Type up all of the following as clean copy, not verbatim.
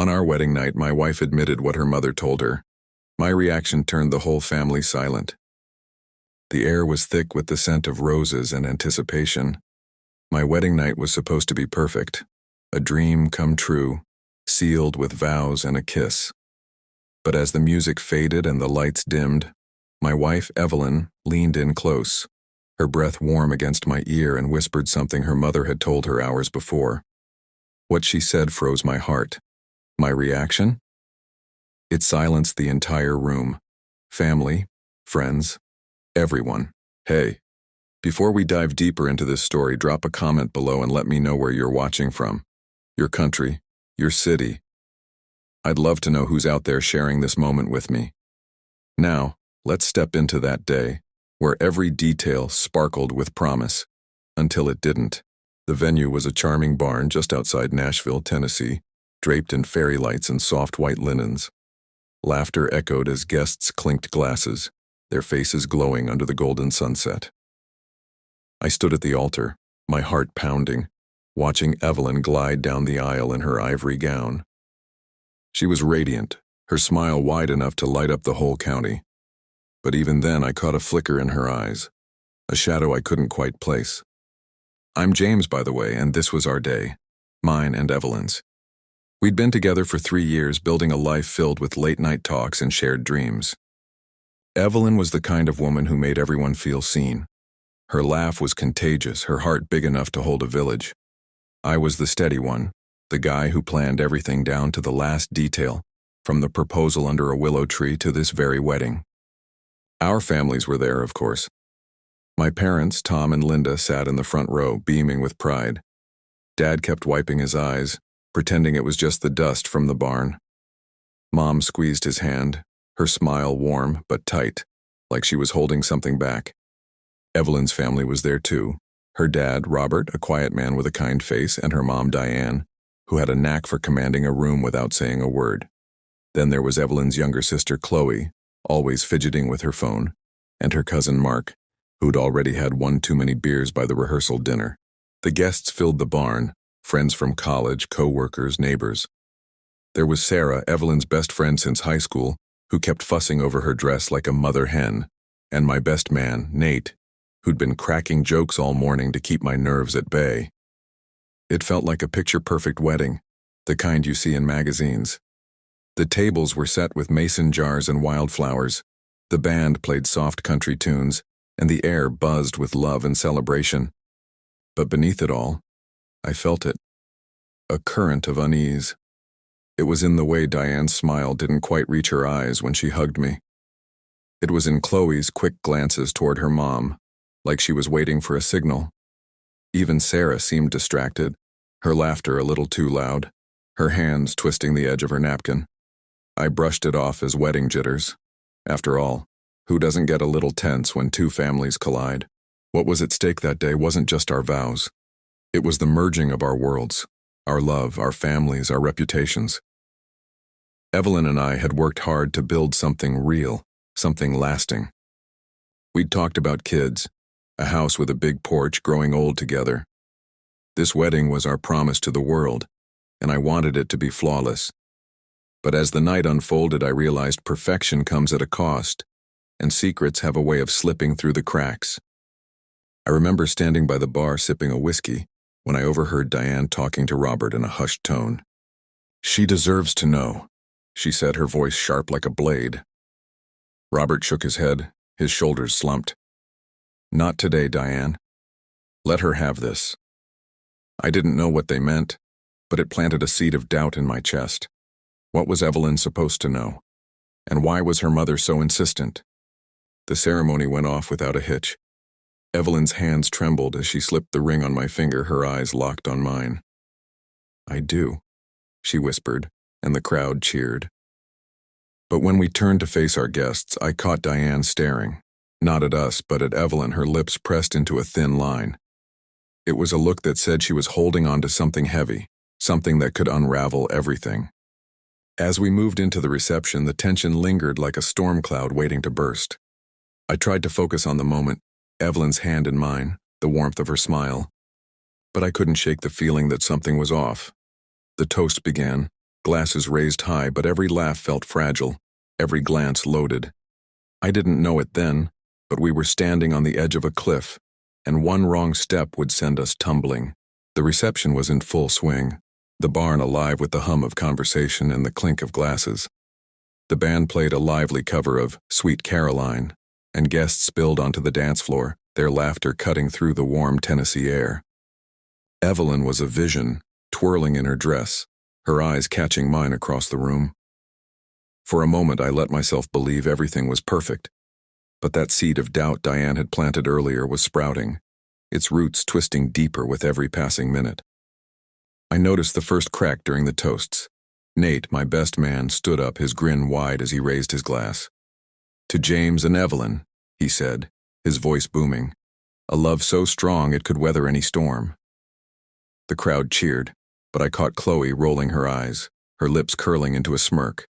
On our wedding night, my wife admitted what her mother told her. My reaction turned the whole family silent. The air was thick with the scent of roses and anticipation. My wedding night was supposed to be perfect, a dream come true, sealed with vows and a kiss. But as the music faded and the lights dimmed, my wife, Evelyn, leaned in close, her breath warm against my ear, and whispered something her mother had told her hours before. What she said froze my heart. My reaction? It silenced the entire room. Family, friends, everyone. Hey, before we dive deeper into this story, drop a comment below and let me know where you're watching from. Your country, your city. I'd love to know who's out there sharing this moment with me. Now, let's step into that day, where every detail sparkled with promise, until it didn't. The venue was a charming barn just outside Nashville, Tennessee, draped in fairy lights and soft white linens. Laughter echoed as guests clinked glasses, their faces glowing under the golden sunset. I stood at the altar, my heart pounding, watching Evelyn glide down the aisle in her ivory gown. She was radiant, her smile wide enough to light up the whole county. But even then I caught a flicker in her eyes, a shadow I couldn't quite place. I'm James, by the way, and this was our day, mine and Evelyn's. We'd been together for 3 years, building a life filled with late-night talks and shared dreams. Evelyn was the kind of woman who made everyone feel seen. Her laugh was contagious, her heart big enough to hold a village. I was the steady one, the guy who planned everything down to the last detail, from the proposal under a willow tree to this very wedding. Our families were there, of course. My parents, Tom and Linda, sat in the front row, beaming with pride. Dad kept wiping his eyes, pretending it was just the dust from the barn. Mom squeezed his hand, her smile warm but tight, like she was holding something back. Evelyn's family was there too. Her dad, Robert, a quiet man with a kind face, and her mom, Diane, who had a knack for commanding a room without saying a word. Then there was Evelyn's younger sister, Chloe, always fidgeting with her phone, and her cousin, Mark, who'd already had one too many beers by the rehearsal dinner. The guests filled the barn, friends from college, co-workers, neighbors. There was Sarah, Evelyn's best friend since high school, who kept fussing over her dress like a mother hen, and my best man, Nate, who'd been cracking jokes all morning to keep my nerves at bay. It felt like a picture-perfect wedding, the kind you see in magazines. The tables were set with mason jars and wildflowers, the band played soft country tunes, and the air buzzed with love and celebration. But beneath it all, I felt it, a current of unease. It was in the way Diane's smile didn't quite reach her eyes when she hugged me. It was in Chloe's quick glances toward her mom, like she was waiting for a signal. Even Sarah seemed distracted, her laughter a little too loud, her hands twisting the edge of her napkin. I brushed it off as wedding jitters. After all, who doesn't get a little tense when two families collide? What was at stake that day wasn't just our vows. It was the merging of our worlds, our love, our families, our reputations. Evelyn and I had worked hard to build something real, something lasting. We'd talked about kids, a house with a big porch, growing old together. This wedding was our promise to the world, and I wanted it to be flawless. But as the night unfolded, I realized perfection comes at a cost, and secrets have a way of slipping through the cracks. I remember standing by the bar sipping a whiskey when I overheard Diane talking to Robert in a hushed tone. "She deserves to know," she said, her voice sharp like a blade. Robert shook his head, his shoulders slumped. "Not today, Diane. Let her have this." I didn't know what they meant, but it planted a seed of doubt in my chest. What was Evelyn supposed to know? And why was her mother so insistent? The ceremony went off without a hitch. Evelyn's hands trembled as she slipped the ring on my finger, her eyes locked on mine. "I do," she whispered, and the crowd cheered. But when we turned to face our guests, I caught Diane staring, not at us, but at Evelyn, her lips pressed into a thin line. It was a look that said she was holding on to something heavy, something that could unravel everything. As we moved into the reception, the tension lingered like a storm cloud waiting to burst. I tried to focus on the moment, Evelyn's hand in mine, the warmth of her smile. But I couldn't shake the feeling that something was off. The toast began, glasses raised high, but every laugh felt fragile, every glance loaded. I didn't know it then, but we were standing on the edge of a cliff, and one wrong step would send us tumbling. The reception was in full swing, the barn alive with the hum of conversation and the clink of glasses. The band played a lively cover of Sweet Caroline, and guests spilled onto the dance floor, their laughter cutting through the warm Tennessee air. Evelyn was a vision, twirling in her dress, her eyes catching mine across the room. For a moment I let myself believe everything was perfect, but that seed of doubt Diane had planted earlier was sprouting, its roots twisting deeper with every passing minute. I noticed the first crack during the toasts. Nate, my best man, stood up, his grin wide as he raised his glass. "To James and Evelyn," he said, his voice booming. "A love so strong it could weather any storm." The crowd cheered, but I caught Chloe rolling her eyes, her lips curling into a smirk.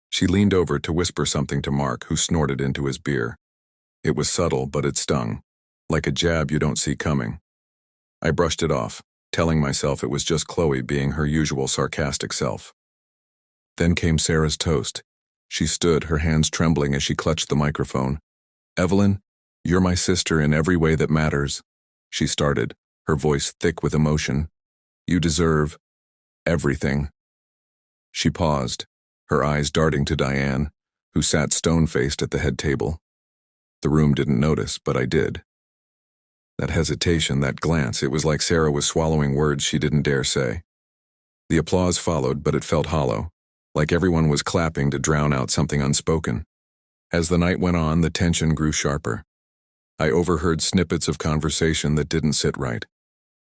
She leaned over to whisper something to Mark, who snorted into his beer. It was subtle, but it stung, like a jab you don't see coming. I brushed it off, telling myself it was just Chloe being her usual sarcastic self. Then came Sarah's toast. She stood, her hands trembling as she clutched the microphone. "Evelyn, you're my sister in every way that matters," she started, her voice thick with emotion. "You deserve everything." She paused, her eyes darting to Diane, who sat stone-faced at the head table. The room didn't notice, but I did. That hesitation, that glance, it was like Sarah was swallowing words she didn't dare say. The applause followed, but it felt hollow, like everyone was clapping to drown out something unspoken. As the night went on, the tension grew sharper. I overheard snippets of conversation that didn't sit right.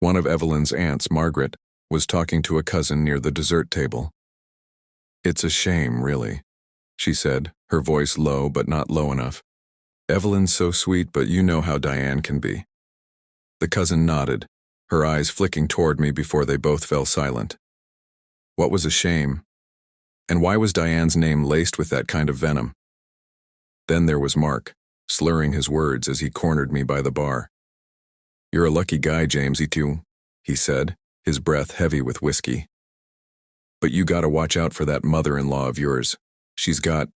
One of Evelyn's aunts, Margaret, was talking to a cousin near the dessert table. "It's a shame, really," she said, her voice low but not low enough. "Evelyn's so sweet, but you know how Diane can be." The cousin nodded, her eyes flicking toward me before they both fell silent. What was a shame? And why was Diane's name laced with that kind of venom? Then there was Mark, slurring his words as he cornered me by the bar. "You're a lucky guy, Jamesy too," he said, his breath heavy with whiskey. "But you gotta watch out for that mother-in-law of yours. She's got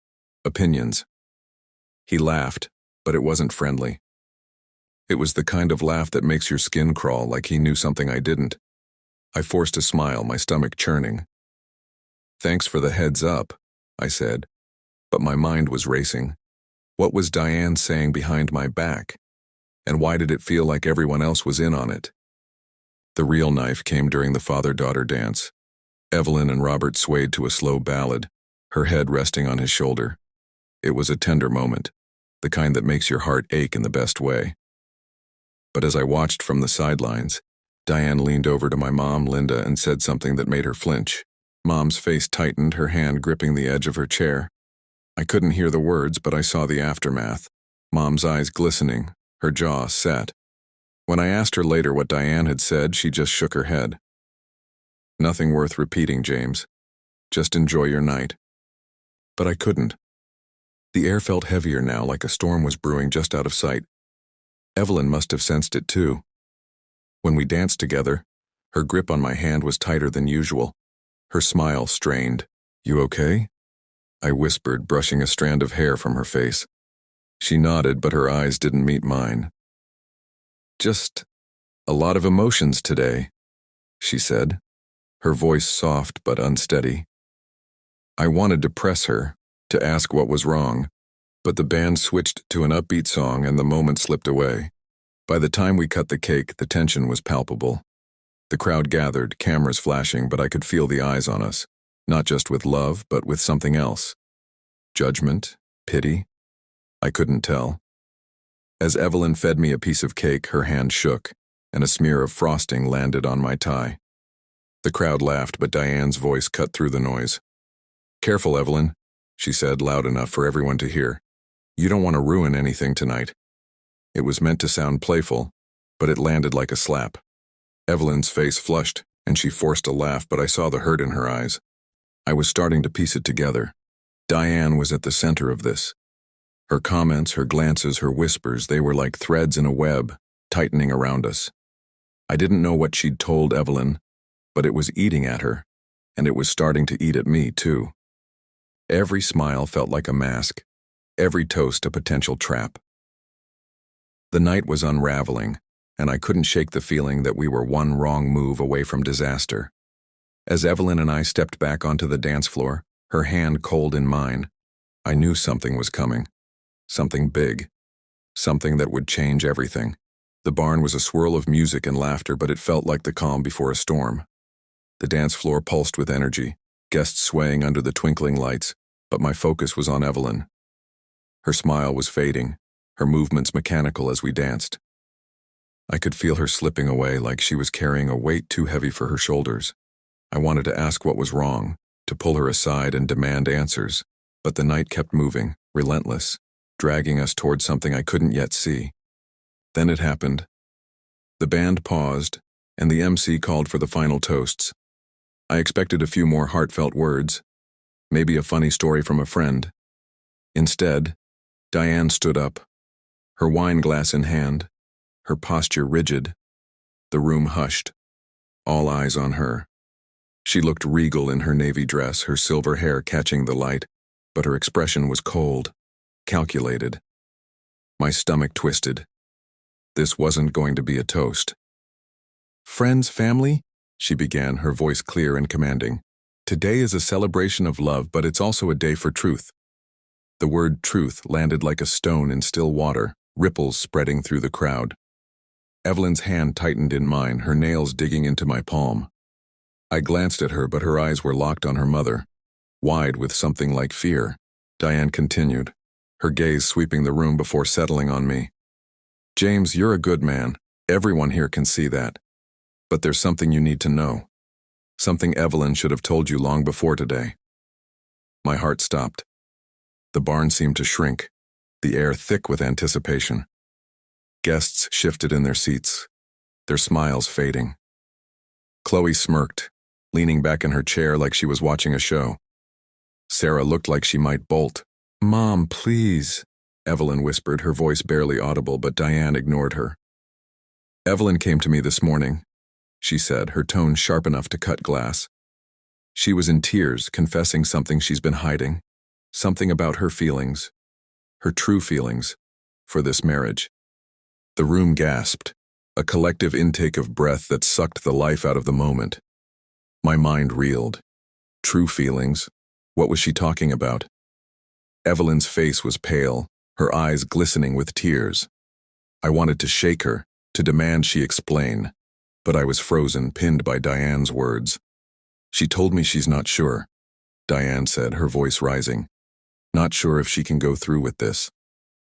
opinions." He laughed, but it wasn't friendly. It was the kind of laugh that makes your skin crawl, like he knew something I didn't. I forced a smile, my stomach churning. "Thanks for the heads up," I said, but my mind was racing. What was Diane saying behind my back? And why did it feel like everyone else was in on it? The real knife came during the father-daughter dance. Evelyn and Robert swayed to a slow ballad, her head resting on his shoulder. It was a tender moment, the kind that makes your heart ache in the best way. But as I watched from the sidelines, Diane leaned over to my mom, Linda, and said something that made her flinch. Mom's face tightened, her hand gripping the edge of her chair. I couldn't hear the words, but I saw the aftermath. Mom's eyes glistening, her jaw set. When I asked her later what Diane had said, she just shook her head. "Nothing worth repeating, James. Just enjoy your night." But I couldn't. The air felt heavier now, like a storm was brewing just out of sight. Evelyn must have sensed it too. When we danced together, her grip on my hand was tighter than usual. Her smile strained. "You okay?" I whispered, brushing a strand of hair from her face. She nodded, but her eyes didn't meet mine. "Just a lot of emotions today," she said, her voice soft but unsteady. I wanted to press her, to ask what was wrong, but the band switched to an upbeat song and the moment slipped away. By the time we cut the cake, the tension was palpable. The crowd gathered, cameras flashing, but I could feel the eyes on us, not just with love, but with something else. Judgment? Pity? I couldn't tell. As Evelyn fed me a piece of cake, her hand shook, and a smear of frosting landed on my tie. The crowd laughed, but Diane's voice cut through the noise. "Careful, Evelyn," she said, loud enough for everyone to hear. "You don't want to ruin anything tonight." It was meant to sound playful, but it landed like a slap. Evelyn's face flushed, and she forced a laugh, but I saw the hurt in her eyes. I was starting to piece it together. Diane was at the center of this. Her comments, her glances, her whispers, they were like threads in a web, tightening around us. I didn't know what she'd told Evelyn, but it was eating at her, and it was starting to eat at me, too. Every smile felt like a mask, every toast a potential trap. The night was unraveling, and I couldn't shake the feeling that we were one wrong move away from disaster. As Evelyn and I stepped back onto the dance floor, her hand cold in mine, I knew something was coming. Something big. Something that would change everything. The barn was a swirl of music and laughter, but it felt like the calm before a storm. The dance floor pulsed with energy, guests swaying under the twinkling lights, but my focus was on Evelyn. Her smile was fading, her movements mechanical as we danced. I could feel her slipping away like she was carrying a weight too heavy for her shoulders. I wanted to ask what was wrong, to pull her aside and demand answers, but the night kept moving, relentless, dragging us toward something I couldn't yet see. Then it happened. The band paused, and the MC called for the final toasts. I expected a few more heartfelt words, maybe a funny story from a friend. Instead, Diane stood up, her wine glass in hand, her posture rigid. The room hushed, all eyes on her. She looked regal in her navy dress, her silver hair catching the light, but her expression was cold, calculated. My stomach twisted. This wasn't going to be a toast. "Friends, family," she began, her voice clear and commanding. "Today is a celebration of love, but it's also a day for truth." The word truth landed like a stone in still water, ripples spreading through the crowd. Evelyn's hand tightened in mine, her nails digging into my palm. I glanced at her, but her eyes were locked on her mother, wide with something like fear. Diane continued, her gaze sweeping the room before settling on me. "James, you're a good man. Everyone here can see that. But there's something you need to know. Something Evelyn should have told you long before today." My heart stopped. The barn seemed to shrink, the air thick with anticipation. Guests shifted in their seats, their smiles fading. Chloe smirked, leaning back in her chair like she was watching a show. Sarah looked like she might bolt. "Mom, please," Evelyn whispered, her voice barely audible, but Diane ignored her. "Evelyn came to me this morning," she said, her tone sharp enough to cut glass. She was in tears, confessing something she's been hiding, something about her feelings, her true feelings, for this marriage. The room gasped, a collective intake of breath that sucked the life out of the moment. My mind reeled. True feelings? What was she talking about? Evelyn's face was pale, her eyes glistening with tears. I wanted to shake her, to demand she explain, but I was frozen, pinned by Diane's words. "She told me she's not sure," Diane said, her voice rising. "Not sure if she can go through with this.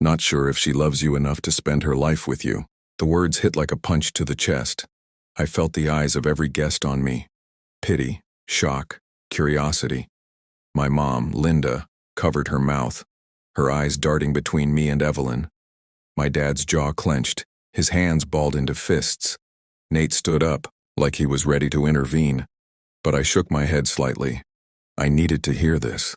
Not sure if she loves you enough to spend her life with you." The words hit like a punch to the chest. I felt the eyes of every guest on me. Pity, shock, curiosity. My mom, Linda, covered her mouth, her eyes darting between me and Evelyn. My dad's jaw clenched, his hands balled into fists. Nate stood up, like he was ready to intervene, but I shook my head slightly. I needed to hear this.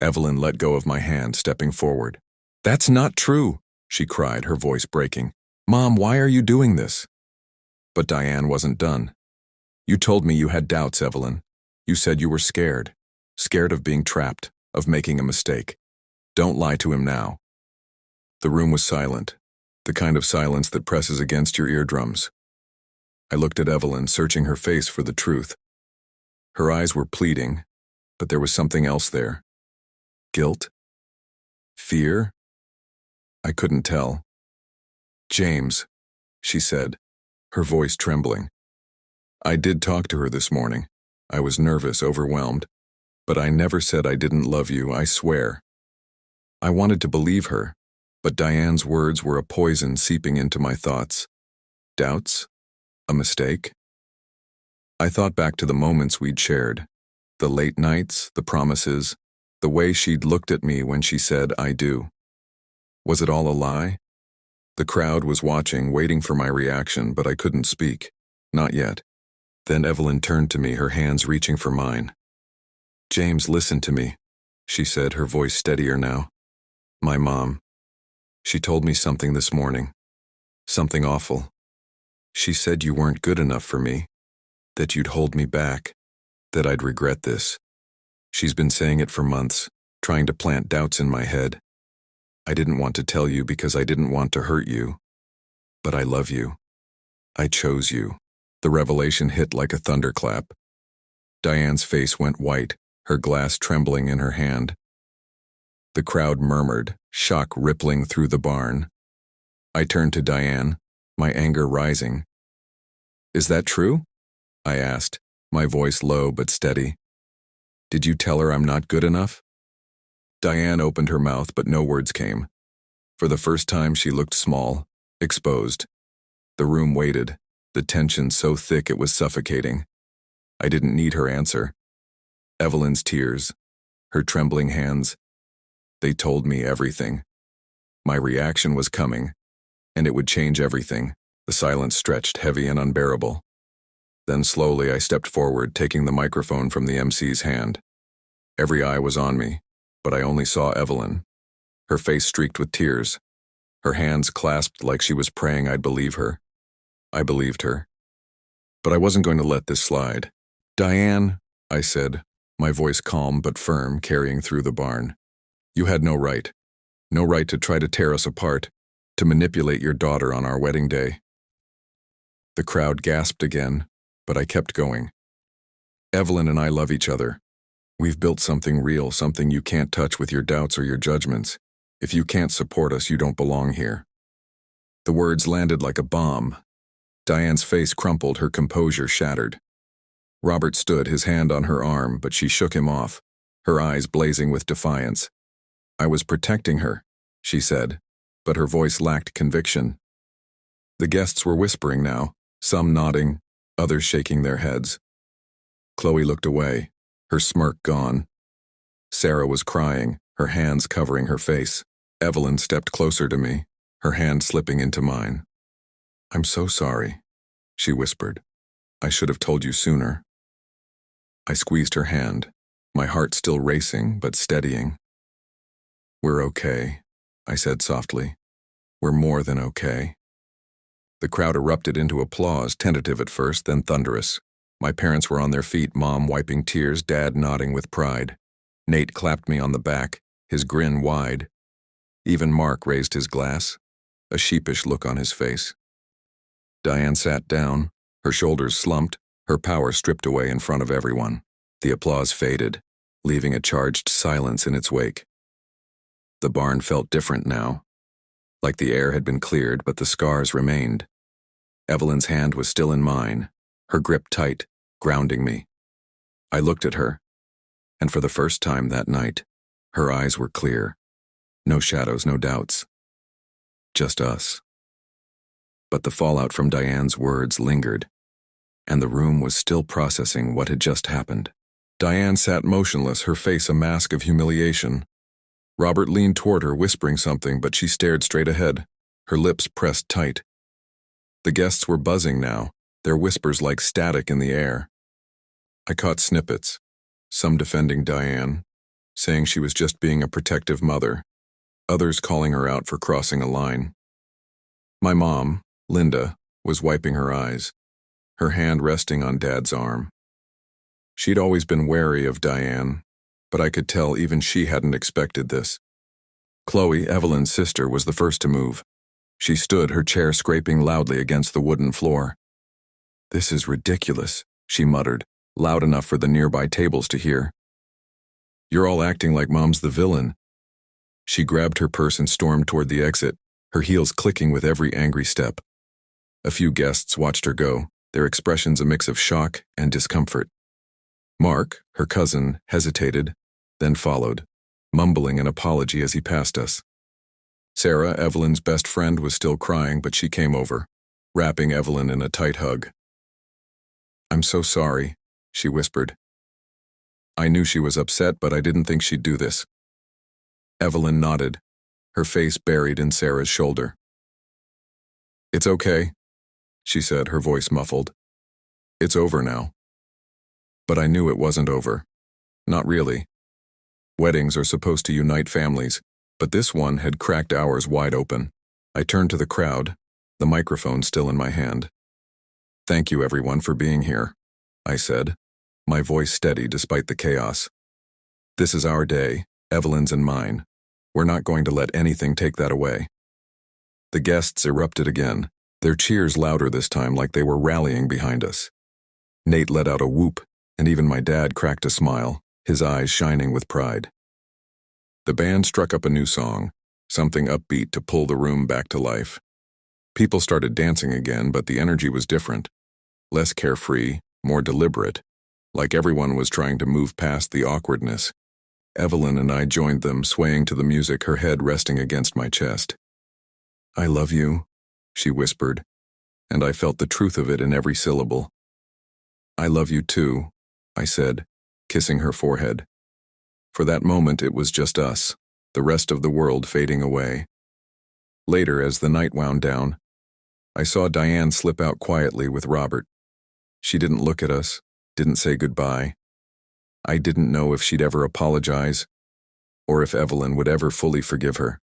Evelyn let go of my hand, stepping forward. "That's not true," she cried, her voice breaking. "Mom, why are you doing this?" But Diane wasn't done. "You told me you had doubts, Evelyn. You said you were scared. Scared of being trapped, of making a mistake. Don't lie to him now." The room was silent, the kind of silence that presses against your eardrums. I looked at Evelyn, searching her face for the truth. Her eyes were pleading, but there was something else there. Guilt? Fear? I couldn't tell. "James," she said, her voice trembling. "I did talk to her this morning. I was nervous, overwhelmed. But I never said I didn't love you, I swear." I wanted to believe her, but Diane's words were a poison seeping into my thoughts. Doubts? A mistake? I thought back to the moments we'd shared. The late nights, the promises, the way she'd looked at me when she said, "I do." Was it all a lie? The crowd was watching, waiting for my reaction, but I couldn't speak. Not yet. Then Evelyn turned to me, her hands reaching for mine. "James, listen to me," she said, her voice steadier now. "My mom. She told me something this morning. Something awful. She said you weren't good enough for me, that you'd hold me back, that I'd regret this. She's been saying it for months, trying to plant doubts in my head. I didn't want to tell you because I didn't want to hurt you. But I love you. I chose you. The revelation hit like a thunderclap. Diane's face went white, her glass trembling in her hand. The crowd murmured, shock rippling through the barn. I turned to Diane, my anger rising. "Is that true?" I asked, my voice low but steady. "Did you tell her I'm not good enough?" Diane opened her mouth, but no words came. For the first time, she looked small, exposed. The room waited, the tension so thick it was suffocating. I didn't need her answer. Evelyn's tears, her trembling hands, they told me everything. My reaction was coming, and it would change everything. The silence stretched heavy and unbearable. Then slowly I stepped forward, taking the microphone from the MC's hand. Every eye was on me, but I only saw Evelyn. Her face streaked with tears, her hands clasped like she was praying I'd believe her. I believed her. But I wasn't going to let this slide. "Diane," I said, my voice calm but firm, carrying through the barn. "You had no right. No right to try to tear us apart, to manipulate your daughter on our wedding day." The crowd gasped again, but I kept going. "Evelyn and I love each other. We've built something real, something you can't touch with your doubts or your judgments. If you can't support us, you don't belong here." The words landed like a bomb. Diane's face crumpled, her composure shattered. Robert stood, his hand on her arm, but she shook him off, her eyes blazing with defiance. "I was protecting her," she said, but her voice lacked conviction. The guests were whispering now, some nodding, others shaking their heads. Chloe looked away, her smirk gone. Sarah was crying, her hands covering her face. Evelyn stepped closer to me, her hand slipping into mine. "I'm so sorry," she whispered. "I should have told you sooner." I squeezed her hand, my heart still racing but steadying. "We're okay," I said softly. "We're more than okay." The crowd erupted into applause, tentative at first, then thunderous. My parents were on their feet, Mom wiping tears, Dad nodding with pride. Nate clapped me on the back, his grin wide. Even Mark raised his glass, a sheepish look on his face. Diane sat down, her shoulders slumped, her power stripped away in front of everyone. The applause faded, leaving a charged silence in its wake. The barn felt different now, like the air had been cleared, but the scars remained. Evelyn's hand was still in mine, her grip tight, grounding me. I looked at her, and for the first time that night, her eyes were clear. No shadows, no doubts. Just us. But the fallout from Diane's words lingered, and the room was still processing what had just happened. Diane sat motionless, her face a mask of humiliation. Robert leaned toward her, whispering something, but she stared straight ahead, her lips pressed tight. The guests were buzzing now, their whispers like static in the air. I caught snippets, some defending Diane, saying she was just being a protective mother, others calling her out for crossing a line. My mom, Linda, was wiping her eyes, her hand resting on Dad's arm. She'd always been wary of Diane, but I could tell even she hadn't expected this. Chloe, Evelyn's sister, was the first to move. She stood, her chair scraping loudly against the wooden floor. "This is ridiculous," she muttered, loud enough for the nearby tables to hear. "You're all acting like Mom's the villain." She grabbed her purse and stormed toward the exit, her heels clicking with every angry step. A few guests watched her go, their expressions a mix of shock and discomfort. Mark, her cousin, hesitated, then followed, mumbling an apology as he passed us. Sarah, Evelyn's best friend, was still crying, but she came over, wrapping Evelyn in a tight hug. "I'm so sorry," she whispered. I knew she was upset, but I didn't think she'd do this. Evelyn nodded, her face buried in Sarah's shoulder. "It's okay," she said, her voice muffled. "It's over now." But I knew it wasn't over. Not really. Weddings are supposed to unite families, but this one had cracked ours wide open. I turned to the crowd, the microphone still in my hand. "Thank you, everyone, for being here," I said. my voice steady despite the chaos. This is our day, Evelyn's and mine. We're not going to let anything take that away. The guests erupted again, their cheers louder this time like they were rallying behind us. Nate let out a whoop, and even my dad cracked a smile, his eyes shining with pride. The band struck up a new song, something upbeat to pull the room back to life. People started dancing again, but the energy was different. Less carefree, more deliberate, like everyone was trying to move past the awkwardness. Evelyn and I joined them, swaying to the music, her head resting against my chest. "I love you," she whispered, and I felt the truth of it in every syllable. "I love you too," I said, kissing her forehead. For that moment it was just us, the rest of the world fading away. Later, as the night wound down, I saw Diane slip out quietly with Robert. She didn't look at us, didn't say goodbye. I didn't know if she'd ever apologize, or if Evelyn would ever fully forgive her.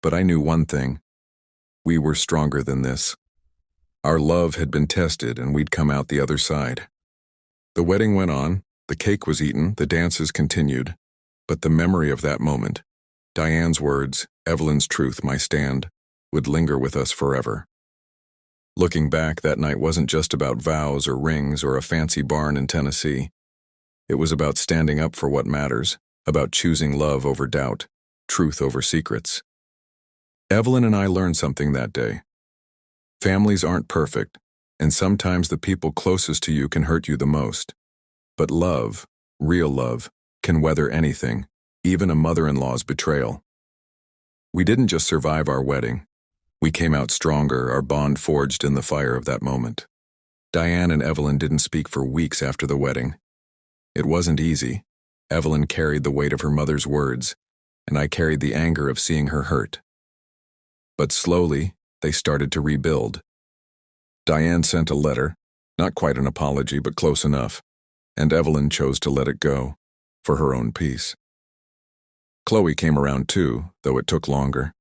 But I knew one thing. We were stronger than this. Our love had been tested, and we'd come out the other side. The wedding went on, the cake was eaten, the dances continued. But the memory of that moment, Diane's words, Evelyn's truth, my stand, would linger with us forever. Looking back, that night wasn't just about vows or rings or a fancy barn in Tennessee. It was about standing up for what matters, about choosing love over doubt, truth over secrets. Evelyn and I learned something that day. Families aren't perfect, and sometimes the people closest to you can hurt you the most. But love, real love, can weather anything, even a mother-in-law's betrayal. We didn't just survive our wedding. We came out stronger, our bond forged in the fire of that moment. Diane and Evelyn didn't speak for weeks after the wedding. It wasn't easy. Evelyn carried the weight of her mother's words, and I carried the anger of seeing her hurt. But slowly, they started to rebuild. Diane sent a letter, not quite an apology, but close enough, and Evelyn chose to let it go, for her own peace. Chloe came around too, though it took longer.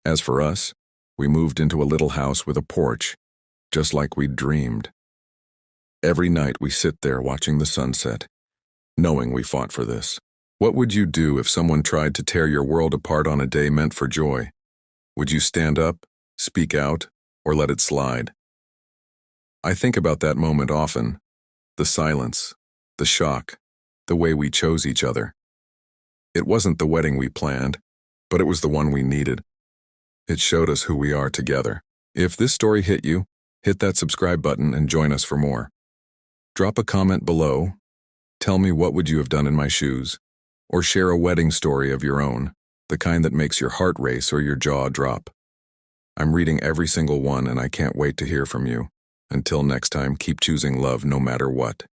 As for us, we moved into a little house with a porch, just like we'd dreamed. Every night we sit there watching the sunset, knowing we fought for this. What would you do if someone tried to tear your world apart on a day meant for joy? Would you stand up, speak out, or let it slide? I think about that moment often, the silence, the shock, the way we chose each other. It wasn't the wedding we planned, but it was the one we needed. It showed us who we are together. If this story hit you, hit that subscribe button and join us for more. Drop a comment below. Tell me what would you have done in my shoes, or share a wedding story of your own, the kind that makes your heart race or your jaw drop. I'm reading every single one, and I can't wait to hear from you. Until next time, keep choosing love no matter what.